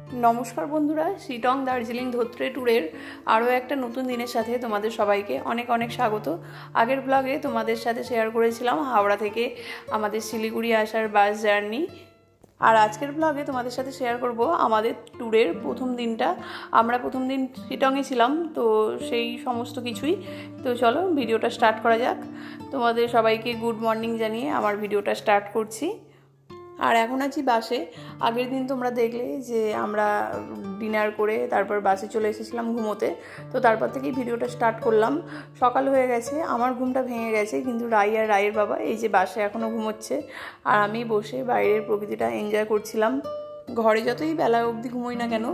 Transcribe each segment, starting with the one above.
নমস্কার বন্ধুরা, শিটং দার্জিলিং ধোত্রে ট্যুরের আরও একটা নতুন দিনের সাথে তোমাদের সবাইকে অনেক অনেক স্বাগত। আগের ব্লগে তোমাদের সাথে শেয়ার করেছিলাম হাওড়া থেকে আমাদের শিলিগুড়ি আসার বাস জার্নি, আর আজকের ব্লগে তোমাদের সাথে শেয়ার করব আমাদের ট্যুরের প্রথম দিনটা। আমরা প্রথম দিন শিটংয়ে ছিলাম, তো সেই সমস্ত কিছুই। তো চলো ভিডিওটা স্টার্ট করা যাক। তোমাদের সবাইকে গুড মর্নিং জানিয়ে আমার ভিডিওটা স্টার্ট করছি। আর এখন আছি বাসে। আগের দিন তোমরা দেখলে যে আমরা ডিনার করে তারপর বাসে চলে এসেছিলাম ঘুমোতে, তো তারপর থেকেই ভিডিওটা স্টার্ট করলাম। সকাল হয়ে গেছে, আমার ঘুমটা ভেঙে গেছে, কিন্তু রাই আর রায়ের বাবা এই যে বাসে এখনও ঘুমোচ্ছে, আর আমি বসে বাইরের প্রকৃতিটা এনজয় করছিলাম। ঘরে যতই বেলা অবধি ঘুমোই না কেন,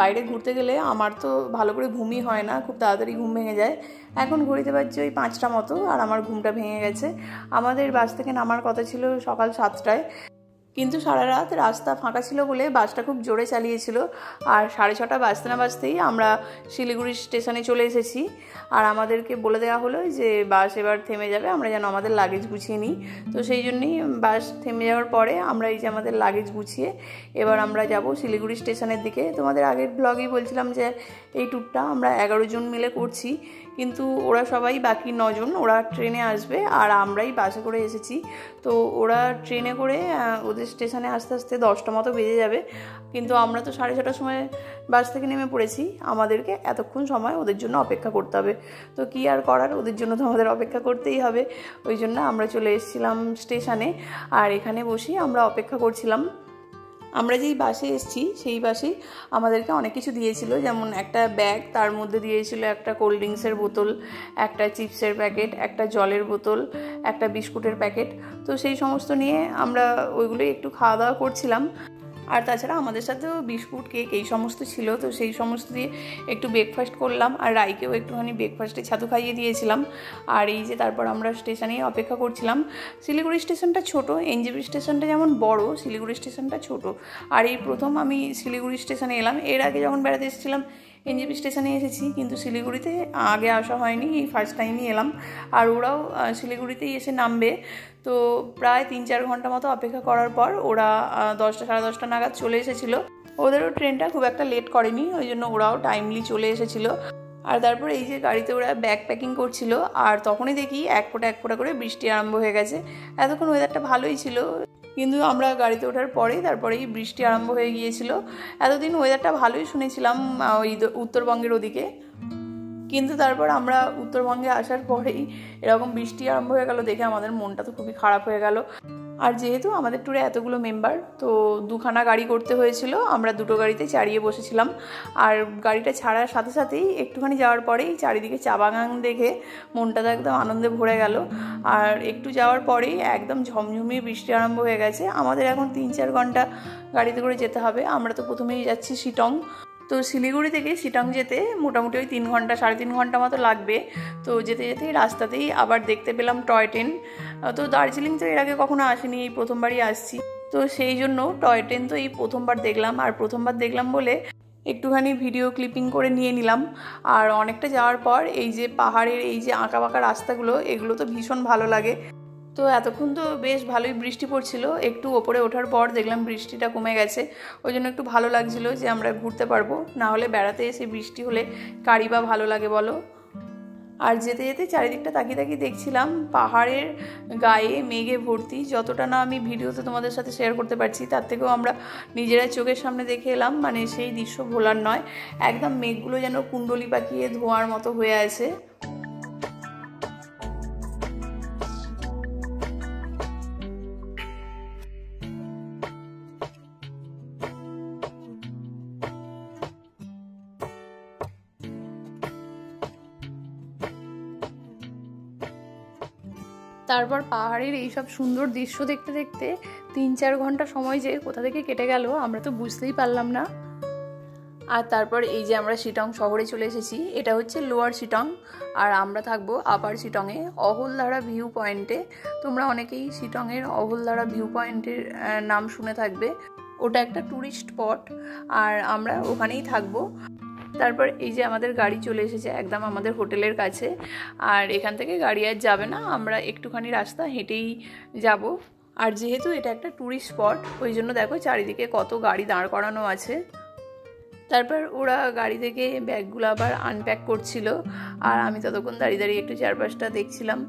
বাইরে ঘুরতে গেলে আমার তো ভালো করে ঘুমই হয় না, খুব তাড়াতাড়ি ঘুম ভেঙে যায়। এখন ঘড়িতে বাজছে ওই 5টা মতো, আর আমার ঘুমটা ভেঙে গেছে। আমাদের বাস থেকে নামার কথা ছিল সকাল 7টায়, কিন্তু সারা রাত রাস্তা ফাঁকা ছিল বলে বাসটা খুব জোরে চালিয়েছিল, আর 6:30 বাজতে না বাজতেই আমরা শিলিগুড়ি স্টেশনে চলে এসেছি। আর আমাদেরকে বলে দেওয়া হলো যে বাস এবার থেমে যাবে, আমরা যেন আমাদের লাগেজ গুছিয়ে নিই। তো সেই জন্যই বাস থেমে যাওয়ার পরে আমরা এই যে আমাদের লাগেজ গুছিয়ে এবার আমরা যাব শিলিগুড়ি স্টেশনের দিকে। তোমাদের আগের ব্লগেই বলছিলাম যে এই ট্যুরটা আমরা 11 জন মিলে করছি, কিন্তু ওরা সবাই বাকি 9 জন ওরা ট্রেনে আসবে, আর আমরাই বাসে করে এসেছি। তো ওরা ট্রেনে করে ওদের স্টেশনে আস্তে আস্তে 10টা মতো বেজে যাবে, কিন্তু আমরা তো 6:30টার সময় বাস থেকে নেমে পড়েছি। আমাদেরকে এতক্ষণ সময় ওদের জন্য অপেক্ষা করতে হবে, তো কী আর করার, ওদের জন্য তো আমাদের অপেক্ষা করতেই হবে। ওই জন্য আমরা চলে এসেছিলাম স্টেশনে, আর এখানে বসেই আমরা অপেক্ষা করছিলাম। আমরা যেই বাসে এসেছি সেই বাসেই আমাদেরকে অনেক কিছু দিয়েছিল, যেমন একটা ব্যাগ, তার মধ্যে দিয়েছিল একটা কোল্ড ড্রিঙ্কসের বোতল, একটা চিপসের প্যাকেট, একটা জলের বোতল, একটা বিস্কুটের প্যাকেট। তো সেই সমস্ত নিয়ে আমরা ওইগুলোই একটু খাওয়া দাওয়া করছিলাম। আর তাছাড়া আমাদের সাথেও বিস্কুট, কেক এই সমস্ত ছিল, তো সেই সমস্ত দিয়ে একটু ব্রেকফাস্ট করলাম, আর রাইকেও একটুখানি ব্রেকফাস্টে ছাতু খাইয়ে দিয়েছিলাম। আর এই যে তারপর আমরা স্টেশনে অপেক্ষা করছিলাম। শিলিগুড়ি স্টেশনটা ছোট, এনজেপি স্টেশনটা যেমন বড়, শিলিগুড়ি স্টেশনটা ছোট। আর এই প্রথম আমি শিলিগুড়ি স্টেশনে এলাম। এর আগে যখন বেড়াতে এসেছিলাম এনজেপি স্টেশনে এসেছি, কিন্তু শিলিগুড়িতে আগে আসা হয়নি, এই ফার্স্ট টাইমই এলাম। আর ওরাও শিলিগুড়িতেই এসে নামবে। তো প্রায় 3-4 ঘন্টা মতো অপেক্ষা করার পর ওরা 10টা সাড়ে 10টা নাগাদ চলে এসেছিলো। ওদেরও ট্রেনটা খুব একটা লেট করেনি, ওই জন্য ওরাও টাইমলি চলে এসেছিলো। আর তারপর এই যে গাড়িতে ওরা ব্যাগ প্যাকিং করছিল, আর তখনই দেখি এক ফোঁটা করে বৃষ্টি আরম্ভ হয়ে গেছে। এতক্ষণ ওয়েদারটা ভালোই ছিল, কিন্তু আমরা গাড়িতে ওঠার তারপরেই বৃষ্টি আরম্ভ হয়ে গিয়েছিল। এতদিন ওয়েদারটা ভালোই শুনেছিলাম ওই উত্তরবঙ্গের ওদিকে, কিন্তু তারপর আমরা উত্তরবঙ্গে আসার পরেই এরকম বৃষ্টি আরম্ভ হয়ে গেল দেখে আমাদের মনটা তো খুবই খারাপ হয়ে গেল। আর যেহেতু আমাদের ট্যুরে এতগুলো মেম্বার, তো 2খানা গাড়ি করতে হয়েছিল, আমরা 2টো গাড়িতে চারিয়ে বসেছিলাম। আর গাড়িটা ছাড়ার সাথে সাথেই একটুখানি যাওয়ার পরেই চারিদিকে চা বাগান দেখে মনটা তো একদম আনন্দে ভরে গেল। আর একটু যাওয়ার পরেই একদম ঝমঝমিয়ে বৃষ্টি আরম্ভ হয়ে গেছে। আমাদের এখন 3-4 ঘন্টা গাড়িতে করে যেতে হবে। আমরা তো প্রথমেই যাচ্ছি শিটং, তো শিলিগুড়ি থেকে শিটং যেতে মোটামুটি ওই 3 ঘন্টা 3.5 ঘন্টা মতো লাগবে। তো যেতে যেতেই রাস্তাতেই আবার দেখতে পেলাম টয় ট্রেন। তো দার্জিলিং তো এর আগে কখনো আসিনি, এই প্রথমবারই আসছি, তো সেই জন্য টয় ট্রেন তো এই প্রথমবার দেখলাম। আর প্রথমবার দেখলাম বলে একটুখানি ভিডিও ক্লিপিং করে নিয়ে নিলাম। আর অনেকটা যাওয়ার পর এই যে পাহাড়ের এই যে আঁকা বাঁকা রাস্তাগুলো, এগুলো তো ভীষণ ভালো লাগে। তো এতক্ষণ তো বেশ ভালোই বৃষ্টি পড়ছিল, একটু ওপরে ওঠার পর দেখলাম বৃষ্টিটা কমে গেছে, ওই জন্য একটু ভালো লাগছিল যে আমরা ঘুরতে পারবো। না হলে বেড়াতে এসে বৃষ্টি হলে কারই বা ভালো লাগে বলো। আর যেতে যেতে চারিদিকটা তাকিয়ে তাকিয়ে দেখছিলাম পাহাড়ের গায়ে মেঘে ভর্তি। যতটা না আমি ভিডিওতে তোমাদের সাথে শেয়ার করতে পারছি, তার থেকেও আমরা নিজেরা চোখের সামনে দেখে এলাম, মানে সেই দৃশ্য ভোলার নয়। একদম মেঘগুলো যেন কুণ্ডলি পাকিয়ে ধোঁয়ার মতো হয়ে আছে। তারপর পাহাড়ের এইসব সুন্দর দৃশ্য দেখতে দেখতে 3-4 ঘন্টা সময় যে কোথা থেকে কেটে গেল আমরা তো বুঝতেই পারলাম না। আর তারপর এই যে আমরা শিটং শহরে চলে এসেছি, এটা হচ্ছে লোয়ার শিটং, আর আমরা থাকবো আপার শিটংয়ে অহলধারা ভিউ পয়েন্টে। তোমরা অনেকেই শিটংয়ের অহলধারা ভিউ পয়েন্টের নাম শুনে থাকবে, ওটা একটা ট্যুরিস্ট স্পট, আর আমরা ওখানেই থাকবো। তারপর এই যে আমাদের গাড়ি চলে এসেছে একদম আমাদের হোটেলের কাছে, আর এখান থেকে গাড়ি আর যাবে না, আমরা একটুখানি রাস্তা হেঁটেই যাব। আর যেহেতু এটা একটা ট্যুরিস্ট স্পট, ওই জন্য দেখো চারিদিকে কত গাড়ি দাঁড় করানো আছে। তারপর ওরা গাড়ি থেকে ব্যাগগুলো আবার আনপ্যাক করছিল, আর আমি ততক্ষণ দাঁড়িয়ে দাঁড়িয়ে একটু চারপাশটা দেখছিলাম।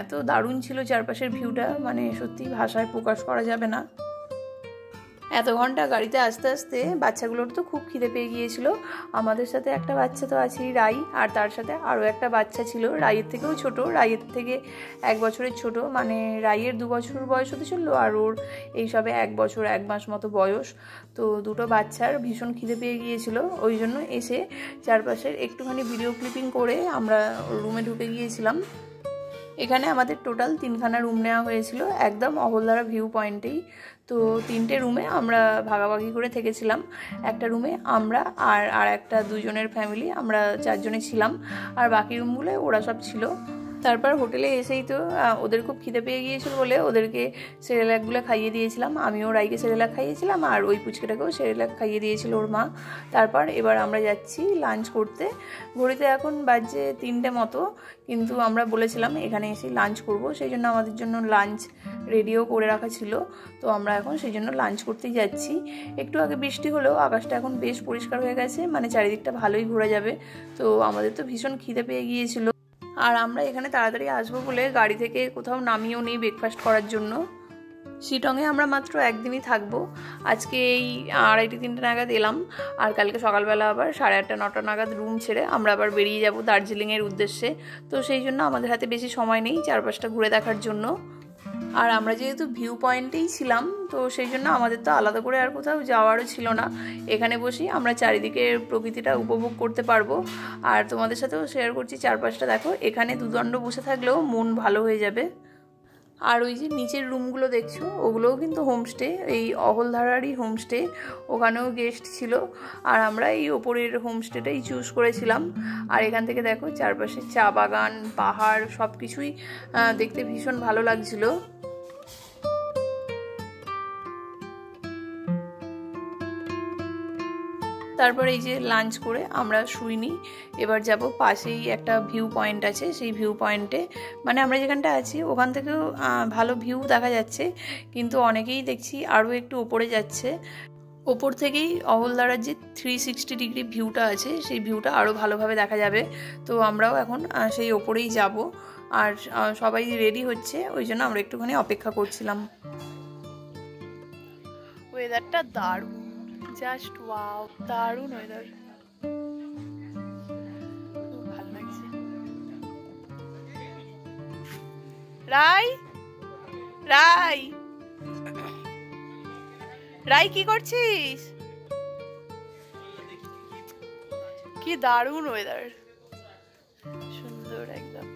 এত দারুণ ছিল চারপাশের ভিউটা, মানে সত্যি ভাষায় প্রকাশ করা যাবে না। এত ঘন্টা গাড়িতে আস্তে আস্তে বাচ্চাগুলোর তো খুব খিদে পেয়ে গিয়েছিল। আমাদের সাথে একটা বাচ্চা তো আছেই, রাই, আর তার সাথে আরও একটা বাচ্চা ছিল রাইয়ের থেকেও ছোট, রাইয়ের থেকে 1 বছরের ছোট, মানে রাইয়ের 2 বছর বয়স হতে চললো আর ওর এই সবে 1 বছর 1 মাস মতো বয়স। তো দুটো বাচ্চার ভীষণ খিদে পেয়ে গিয়েছিল, ওই জন্য এসে চারপাশের একটুখানি ভিডিও ক্লিপিং করে আমরা রুমে ঢুকে গিয়েছিলাম। এখানে আমাদের টোটাল 3খানা রুম নেওয়া হয়েছিল একদম অহলদারা ভিউ পয়েন্টেই। তো 3টে রুমে আমরা ভাগাভাগি করে থেকেছিলাম। একটা রুমে আমরা আর একটা 2 জনের ফ্যামিলি, আমরা 4 জনে ছিলাম, আর বাকি রুমগুলো ওরা সব ছিল। তারপর হোটেলে এসেই তো ওদের খুব খিদে পেয়ে গিয়েছিল বলে ওদেরকে সেরেলাকগুলো খাইয়ে দিয়েছিলাম। আমিও রাইকে সেরেলাক খাইয়েছিলাম, আর ওই পুচকেটাকেও সেরেলাক খাইয়ে দিয়েছিল ওর মা। তারপর এবার আমরা যাচ্ছি লাঞ্চ করতে। ঘড়িতে এখন বাজে 3টে মতো, কিন্তু আমরা বলেছিলাম এখানে এসে লাঞ্চ করব, সেই জন্য আমাদের জন্য লাঞ্চ রেডিও করে রাখা ছিল। তো আমরা এখন সেই জন্য লাঞ্চ করতেই যাচ্ছি। একটু আগে বৃষ্টি হলেও আকাশটা এখন বেশ পরিষ্কার হয়ে গেছে, মানে চারিদিকটা ভালোই ঘোরা যাবে। তো আমাদের তো ভীষণ খিদে পেয়ে গিয়েছিল, আর আমরা এখানে তাড়াতাড়ি আসবো বলে গাড়ি থেকে কোথাও নামিয়েও নেই ব্রেকফাস্ট করার জন্য। শিটংয়ে আমরা মাত্র একদিনই থাকবো। আজকে এই 2:30-3টে নাগাদ এলাম, আর কালকে সকালবেলা আবার 8:30-9টা নাগাদ রুম ছেড়ে আমরা আবার বেরিয়ে যাব দার্জিলিংয়ের উদ্দেশ্যে। তো সেই জন্য আমাদের হাতে বেশি সময় নেই চারপাশটা ঘুরে দেখার জন্য। আর আমরা যেহেতু ভিউ পয়েন্টেই ছিলাম, তো সেই জন্য আমাদের তো আলাদা করে আর কোথাও যাওয়ারও ছিল না। এখানে বসেই আমরা চারিদিকের প্রকৃতিটা উপভোগ করতে পারবো। আর তোমাদের সাথেও শেয়ার করছি চারপাশটা দেখো, এখানে দুদণ্ড বসে থাকলেও মন ভালো হয়ে যাবে। আর ওই যে নিচের রুমগুলো দেখছো, ওগুলোও কিন্তু হোমস্টে, এই অহলধারারই হোমস্টে, ওখানেও গেস্ট ছিল। আর আমরা এই ওপরের হোমস্টেটাই চুজ করেছিলাম। আর এখান থেকে দেখো চারপাশে চা বাগান, পাহাড়, সব কিছুই দেখতে ভীষণ ভালো লাগছিলো। তারপর এই যে লাঞ্চ করে আমরা শুইনি, এবার যাব পাশেই একটা ভিউ পয়েন্ট আছে, সেই ভিউ পয়েন্টে, মানে আমরা যেখানটা আছি ওখান থেকেও ভালো ভিউ দেখা যাচ্ছে, কিন্তু অনেকেই দেখছি আরও একটু ওপরে যাচ্ছে। ওপর থেকেই অহলদারার যে 360 ডিগ্রি ভিউটা আছে, সেই ভিউটা আরও ভালোভাবে দেখা যাবে। তো আমরাও এখন সেই ওপরেই যাব, আর সবাই রেডি হচ্ছে, ওই জন্য আমরা একটুখানি অপেক্ষা করছিলাম। ওয়েদারটা দারুণ, জাস্ট ওয়াও, দারুণ ওয়েদার, খুব ভালো লাগছে। রাই, রাই, রাই কি করছিস? কি দারুণ ওয়েদার, সুন্দর একদম।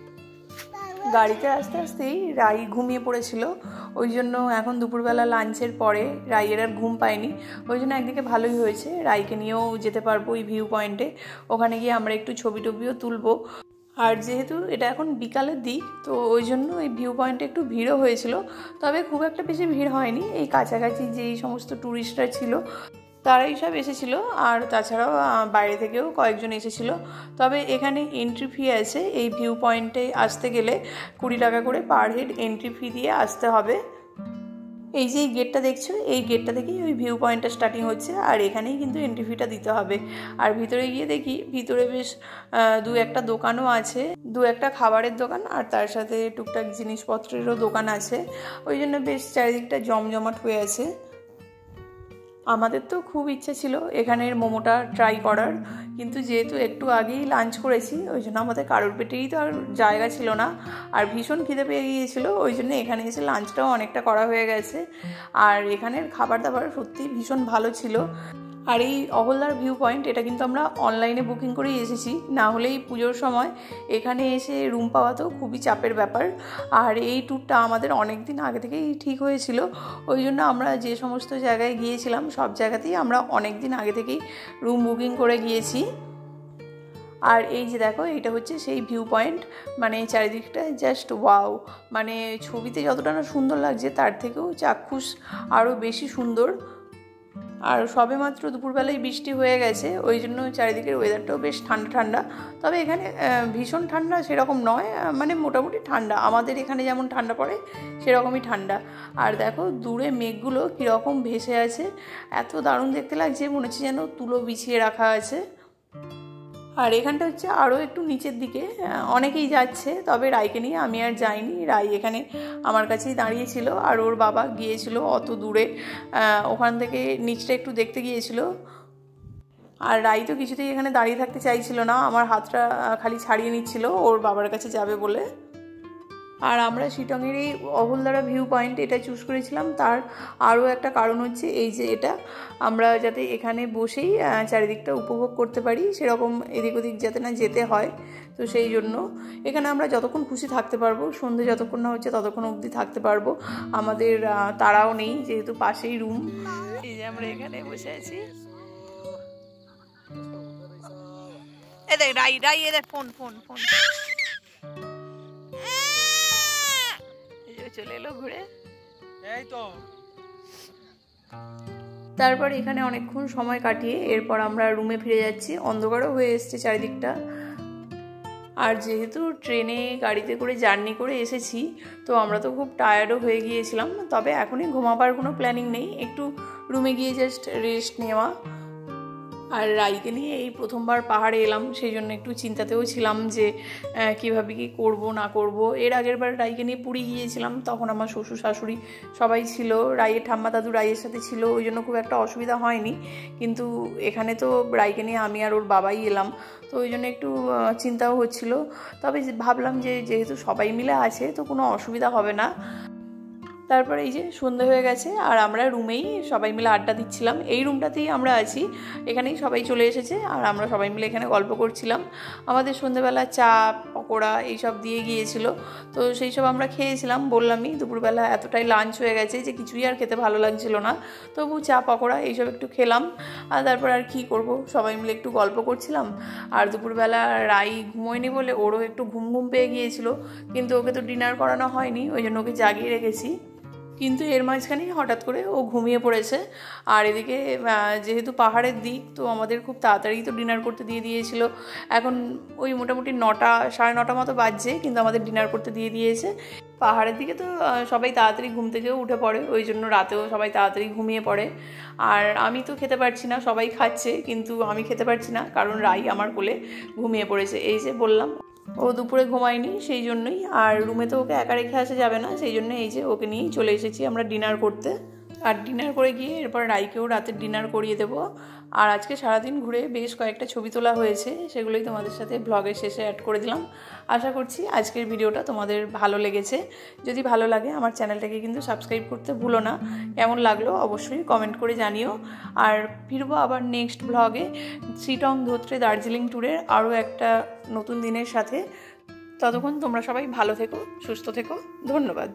গাড়িতে আস্তে আস্তেই রাই ঘুমিয়ে পড়েছিল, ওই জন্য এখন দুপুরবেলা লাঞ্চের পরে রাইয়ের আর ঘুম পায়নি। ওই জন্য একদিকে ভালোই হয়েছে, রাইকে নিয়েও যেতে পারবো ওই ভিউ পয়েন্টে, ওখানে গিয়ে আমরা একটু ছবি টবিও তুলবো। আর যেহেতু এটা এখন বিকালের দিক, তো ওই জন্য এই ভিউ পয়েন্টে একটু ভিড়ও হয়েছিল, তবে খুব একটা বেশি ভিড় হয়নি। এই কাছাকাছি যেই সমস্ত ট্যুরিস্টরা ছিল তারাই সব এসেছিলো, আর তাছাড়াও বাইরে থেকেও কয়েকজন এসেছিলো। তবে এখানে এন্ট্রি ফি আছে, এই ভিউ পয়েন্টে আসতে গেলে 20 টাকা করে পার হেড এন্ট্রি ফি দিয়ে আসতে হবে। এই যে গেটটা দেখছো, এই গেটটা থেকেই ওই ভিউ পয়েন্টটা স্টার্টিং হচ্ছে, আর এখানেই কিন্তু এন্ট্রি ফিটা দিতে হবে। আর ভিতরে গিয়ে দেখি ভিতরে বেশ 2-1টা দোকানও আছে, 2-1টা খাবারের দোকান, আর তার সাথে টুকটাক জিনিসপত্রেরও দোকান আছে, ওই জন্য বেশ চারিদিকটা জমজমাট হয়ে আছে। আমাদের তো খুব ইচ্ছে ছিল এখানের মোমোটা ট্রাই করার, কিন্তু যেহেতু একটু আগেই লাঞ্চ করেছি, ওই জন্য আমাদের কারোর পেটেই তো আর জায়গা ছিল না, আর ভীষণ খিদে পেয়ে গিয়েছিল, ওই জন্য এখানে এসে লাঞ্চটাও অনেকটা করা হয়ে গেছে। আর এখানের খাবার দাবার সত্যি ভীষণ ভালো ছিল। আর এই অহলদার ভিউ পয়েন্ট, এটা কিন্তু আমরা অনলাইনে বুকিং করেই এসেছি, না হলেই পুজোর সময় এখানে এসে রুম পাওয়া তো খুবই চাপের ব্যাপার। আর এই ট্যুরটা আমাদের অনেক দিন আগে থেকেই ঠিক হয়েছিল, ওই জন্য আমরা যে সমস্ত জায়গায় গিয়েছিলাম সব জায়গাতেই আমরা অনেক দিন আগে থেকেই রুম বুকিং করে গিয়েছি। আর এই যে দেখো, এইটা হচ্ছে সেই ভিউ পয়েন্ট, মানে চারিদিকটা জাস্ট ওয়াও, মানে ছবিতে যতটা না সুন্দর লাগছে তার থেকেও চাক্ষুষ আরও বেশি সুন্দর। আর সবে মাত্র দুপুরবেলায় বৃষ্টি হয়ে গেছে, ওই জন্য চারিদিকের ওয়েদারটাও বেশ ঠান্ডা ঠান্ডা। তবে এখানে ভীষণ ঠান্ডা সেরকম নয়, মানে মোটামুটি ঠান্ডা, আমাদের এখানে যেমন ঠান্ডা পড়ে সেরকমই ঠান্ডা। আর দেখো দূরে মেঘগুলো কীরকম ভেসে আছে, এত দারুণ দেখতে লাগছে, মনে হচ্ছে যেন তুলো বিছিয়ে রাখা আছে। আর এখানটা হচ্ছে আরও একটু নিচের দিকে, অনেকেই যাচ্ছে, তবে রাইকে নিয়ে আমি আর যাইনি। রাই এখানে আমার কাছেই দাঁড়িয়েছিল, আর ওর বাবা গিয়েছিল অত দূরে, ওখান থেকে নিচটা একটু দেখতে গিয়েছিল। আর রাই তো কিছুতেই এখানে দাঁড়িয়ে থাকতে চাইছিল না, আমার হাতটা খালি ছাড়িয়ে নিচ্ছিল ওর বাবার কাছে যাবে বলে। আর আমরা শিটংয়ের এই অহলদারা ভিউ পয়েন্ট এটা চুজ করেছিলাম, তার আরও একটা কারণ হচ্ছে এই যে এটা আমরা যাতে এখানে বসেই চারিদিকটা উপভোগ করতে পারি, সেরকম এদিক ওদিক যাতে না যেতে হয়। তো সেই জন্য এখানে আমরা যতক্ষণ খুশি থাকতে পারবো, সন্ধে যতক্ষণ না হচ্ছে ততক্ষণ অবধি থাকতে পারবো, আমাদের তাড়াও নেই, যেহেতু পাশেই রুম। এই যে আমরা এখানে বসে আছি, এ দেখ রাই রাই, এ দেখ ফোন ফোন ফোন চলে এলো ঘুরে। এই তো তারপর এখানে অনেকক্ষণ সময় কাটিয়ে এরপর আমরা রুমে ফিরে যাচ্ছি, অন্ধকারও হয়ে এসছে চারিদিকটা। আর যেহেতু ট্রেনে গাড়িতে করে জার্নি করে এসেছি, তো আমরা তো খুব টায়ার্ডও হয়ে গিয়েছিলাম, তবে এখনই ঘুমাবার কোনো প্ল্যানিং নেই, একটু রুমে গিয়ে জাস্ট রেস্ট নেওয়া। আর রাইকে নিয়ে এই প্রথমবার পাহাড়ে এলাম, সেই জন্য একটু চিন্তাতেও ছিলাম যে কীভাবে কী করব না করব। এর আগের বার রাইকে নিয়ে পুরী গিয়েছিলাম, তখন আমার শ্বশুর শাশুড়ি সবাই ছিল, রাইয়ের ঠাম্মা দাদু রাইয়ের সাথে ছিল, ওই জন্য খুব একটা অসুবিধা হয়নি। কিন্তু এখানে তো রাইকে নিয়ে আমি আর ওর বাবাই এলাম, তো ওই জন্য একটু চিন্তাও হচ্ছিল। তবে ভাবলাম যে যেহেতু সবাই মিলে আছে তো কোনো অসুবিধা হবে না। তারপরে এই যে সন্ধে হয়ে গেছে, আর আমরা রুমেই সবাই মিলে আড্ডা দিচ্ছিলাম, এই রুমটাতেই আমরা আছি, এখানেই সবাই চলে এসেছে, আর আমরা সবাই মিলে এখানে গল্প করছিলাম। আমাদের সন্ধেবেলা চা পকোড়া এইসব দিয়ে গিয়েছিল, তো সেই সব আমরা খেয়েছিলাম। বললামই দুপুরবেলা এতটাই লাঞ্চ হয়ে গেছে যে কিছুই আর খেতে ভালো লাগছিল না, তবু চা পকোড়া এইসব একটু খেলাম। আর তারপর আর কি করব, সবাই মিলে একটু গল্প করছিলাম। আর দুপুরবেলা রাই ঘুমোয়নি বলে ওরও একটু ঘুম ঘুম পেয়ে গিয়েছিল, কিন্তু ওকে তো ডিনার করানো হয়নি, ওই জন্য ওকে জাগিয়ে রেখেছি। কিন্তু এর মাঝখানেই হঠাৎ করে ও ঘুমিয়ে পড়েছে। আর এদিকে যেহেতু পাহাড়ের দিক, তো আমাদের খুব তাড়াতাড়ি তো ডিনার করতে দিয়ে দিয়েছিল। এখন ওই মোটামুটি 9টা 9:30 মতো বাজছে, কিন্তু আমাদের ডিনার করতে দিয়ে দিয়েছে। পাহাড়ের দিকে তো সবাই তাড়াতাড়ি ঘুম থেকেও উঠে পড়ে, ওই জন্য রাতেও সবাই তাড়াতাড়ি ঘুমিয়ে পড়ে। আর আমি তো খেতে পারছি না, সবাই খাচ্ছে কিন্তু আমি খেতে পারছি না, কারণ রাই আমার কোলে ঘুমিয়ে পড়েছে। এই যে বললাম ও দুপুরে ঘুমায়নি, সেই জন্যই। আর রুমে তো ওকে একা রেখে আসা যাবে না, সেই জন্য এই যে ওকে নিয়েই চলে এসেছি আমরা ডিনার করতে। আর ডিনার করে গিয়ে এরপর রাইকেও রাতের ডিনার করিয়ে দেবো। আর আজকে সারাদিন ঘুরে বেশ কয়েকটা ছবি তোলা হয়েছে, সেগুলোই তোমাদের সাথে ব্লগের শেষে অ্যাড করে দিলাম। আশা করছি আজকের ভিডিওটা তোমাদের ভালো লেগেছে। যদি ভালো লাগে আমার চ্যানেলটাকে কিন্তু সাবস্ক্রাইব করতে ভুলো না। কেমন লাগলো অবশ্যই কমেন্ট করে জানিও। আর ফিরবো আবার নেক্সট ব্লগে শিটং ধোত্রে দার্জিলিং ট্যুরের আরও একটা নতুন দিনের সাথে। ততক্ষণ তোমরা সবাই ভালো থেকো, সুস্থ থেকো, ধন্যবাদ।